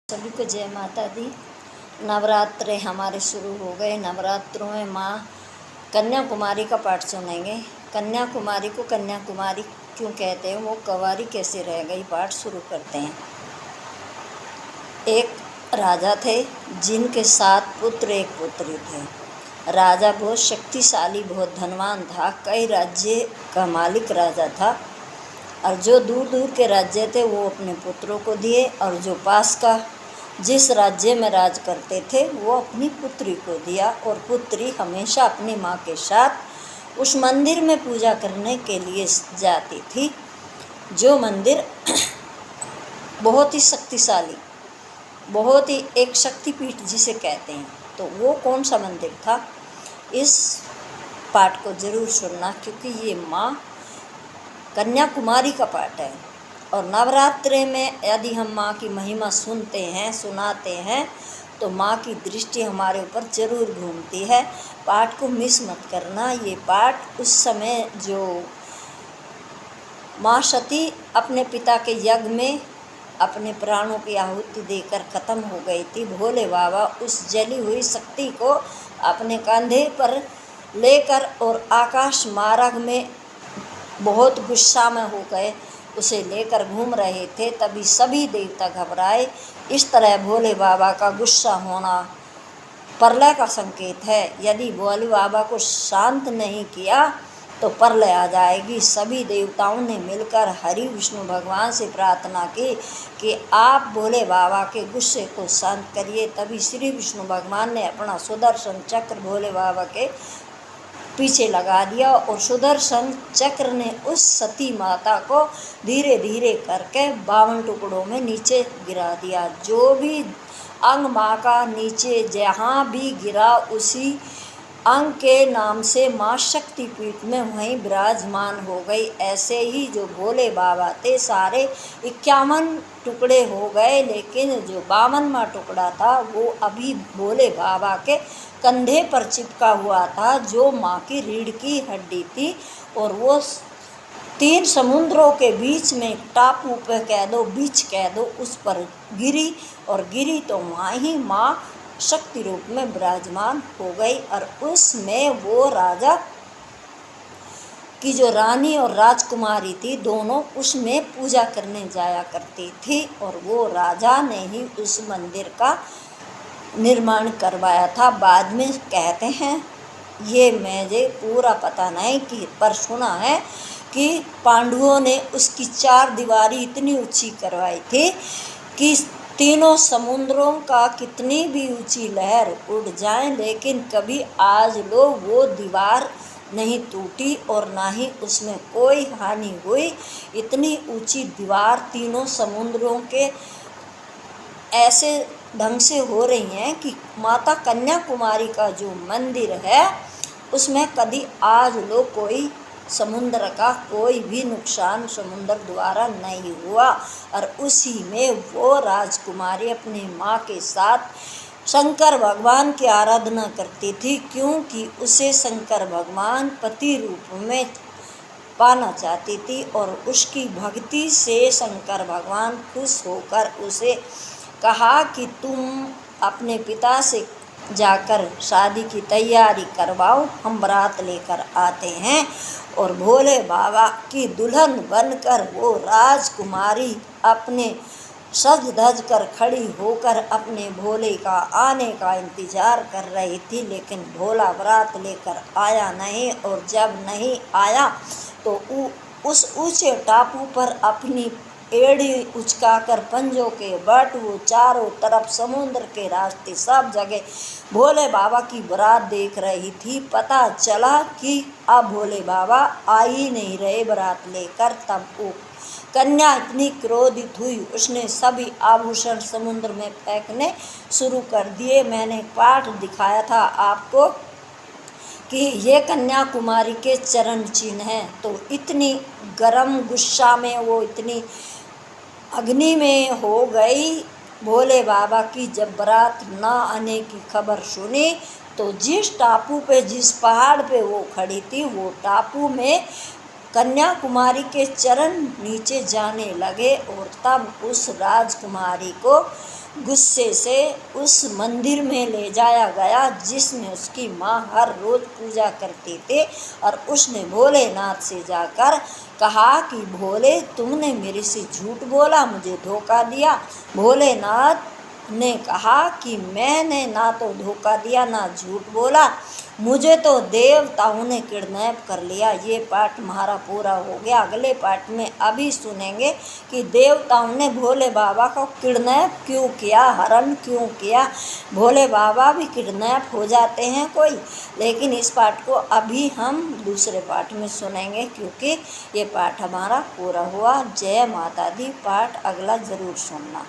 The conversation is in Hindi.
सभी को जय माता दी। नवरात्रे हमारे शुरू हो गए। नवरात्रों में माँ कन्याकुमारी का पाठ सुनेंगे। कन्याकुमारी को कन्याकुमारी क्यों कहते हैं, वो कंवारी कैसे रह गई, पाठ शुरू करते हैं। एक राजा थे जिनके 7 पुत्र एक पुत्री थे। राजा बहुत शक्तिशाली, बहुत धनवान था, कई राज्य का मालिक राजा था। और जो दूर दूर के राज्य थे वो अपने पुत्रों को दिए, और जो पास का जिस राज्य में राज करते थे वो अपनी पुत्री को दिया। और पुत्री हमेशा अपनी माँ के साथ उस मंदिर में पूजा करने के लिए जाती थी, जो मंदिर बहुत ही शक्तिशाली, बहुत ही एक शक्तिपीठ जिसे कहते हैं। तो वो कौन सा मंदिर था, इस पाठ को जरूर सुनना, क्योंकि ये माँ कन्याकुमारी का पाठ है। और नवरात्रे में यदि हम माँ की महिमा सुनते हैं, सुनाते हैं, तो माँ की दृष्टि हमारे ऊपर जरूर घूमती है। पाठ को मिस मत करना। ये पाठ उस समय जो माँ सती अपने पिता के यज्ञ में अपने प्राणों की आहुति देकर ख़त्म हो गई थी, भोले बाबा उस जली हुई शक्ति को अपने कंधे पर लेकर और आकाश मार्ग में बहुत गुस्सा में हो गए, उसे लेकर घूम रहे थे। तभी सभी देवता घबराए। इस तरह भोले बाबा का गुस्सा होना प्रलय का संकेत है। यदि भोले बाबा को शांत नहीं किया तो प्रलय आ जाएगी। सभी देवताओं ने मिलकर हरि विष्णु भगवान से प्रार्थना की कि आप भोले बाबा के गुस्से को शांत करिए। तभी श्री विष्णु भगवान ने अपना सुदर्शन चक्र भोले बाबा के पीछे लगा दिया, और सुदर्शन चक्र ने उस सती माता को धीरे धीरे करके 52 टुकड़ों में नीचे गिरा दिया। जो भी अंग माँ का नीचे जहाँ भी गिरा, उसी अंग के नाम से माँ शक्तिपीठ में वहीं विराजमान हो गई। ऐसे ही जो भोले बाबा थे सारे 51 टुकड़े हो गए, लेकिन जो 52वां टुकड़ा था वो अभी भोले बाबा के कंधे पर चिपका हुआ था, जो माँ की रीढ़ की हड्डी थी। और वो 3 समुद्रों के बीच में टापू पे कह दो, बीच कह दो, उस पर गिरी, और गिरी तो वहाँ ही माँ शक्ति रूप में विराजमान हो गई। और उसमें वो राजा की जो रानी और राजकुमारी थी, दोनों उसमें पूजा करने जाया करती थी। और वो राजा ने ही उस मंदिर का निर्माण करवाया था। बाद में कहते हैं, ये मुझे पूरा पता नहीं कि पर सुना है कि पांडवों ने उसकी 4 दीवारी इतनी ऊंची करवाई थी कि तीनों समुद्रों का कितनी भी ऊंची लहर उड़ जाए, लेकिन कभी आज लोग वो दीवार नहीं टूटी और ना ही उसमें कोई हानि हुई। इतनी ऊंची दीवार तीनों समुद्रों के ऐसे ढंग से हो रही हैं कि माता कन्याकुमारी का जो मंदिर है उसमें कभी आज लोग कोई समुद्र का कोई भी नुकसान समुद्र द्वारा नहीं हुआ। और उसी में वो राजकुमारी अपनी माँ के साथ शंकर भगवान की आराधना करती थी, क्योंकि उसे शंकर भगवान पति रूप में पाना चाहती थी। और उसकी भक्ति से शंकर भगवान खुश होकर उसे कहा कि तुम अपने पिता से जाकर शादी की तैयारी करवाओ, हम बारात लेकर आते हैं। और भोले बाबा की दुल्हन बनकर वो राजकुमारी अपने सज धज कर खड़ी होकर अपने भोले का आने का इंतज़ार कर रही थी, लेकिन भोला बारात लेकर आया नहीं। और जब नहीं आया तो उस ऊंचे टापू पर अपनी एड़ी उचकाकर पंजों के बट वो चारों तरफ समुद्र के रास्ते सब जगह भोले बाबा की बारात देख रही थी। पता चला कि अब भोले बाबा आ ही नहीं रहे बारात लेकर। तब वो कन्या इतनी क्रोधित हुई, उसने सभी आभूषण समुद्र में फेंकने शुरू कर दिए। मैंने पाठ दिखाया था आपको कि ये कन्याकुमारी के चरण चिन्ह हैं। तो इतनी गरम गुस्सा में वो इतनी अग्नि में हो गई भोले बाबा की। जब बारात ना आने की खबर सुनी तो जिस टापू पे जिस पहाड़ पे वो खड़ी थी, वो टापू में कन्याकुमारी के चरण नीचे जाने लगे और तब उस राजकुमारी को गुस्से से उस मंदिर में ले जाया गया जिसमें उसकी माँ हर रोज पूजा करती थी। और उसने भोलेनाथ से जाकर कहा कि भोले, तुमने मेरे से झूठ बोला, मुझे धोखा दिया। भोलेनाथ ने कहा कि मैंने ना तो धोखा दिया ना झूठ बोला, मुझे तो देवताओं ने किडनैप कर लिया। ये पाठ हमारा पूरा हो गया। अगले पाठ में अभी सुनेंगे कि देवताओं ने भोले बाबा को किडनैप क्यों किया, हरण क्यों किया। भोले बाबा भी किडनैप हो जाते हैं कोई, लेकिन इस पाठ को अभी हम दूसरे पाठ में सुनेंगे क्योंकि ये पाठ हमारा पूरा हुआ। जय माता दी। पाठ अगला ज़रूर सुनना।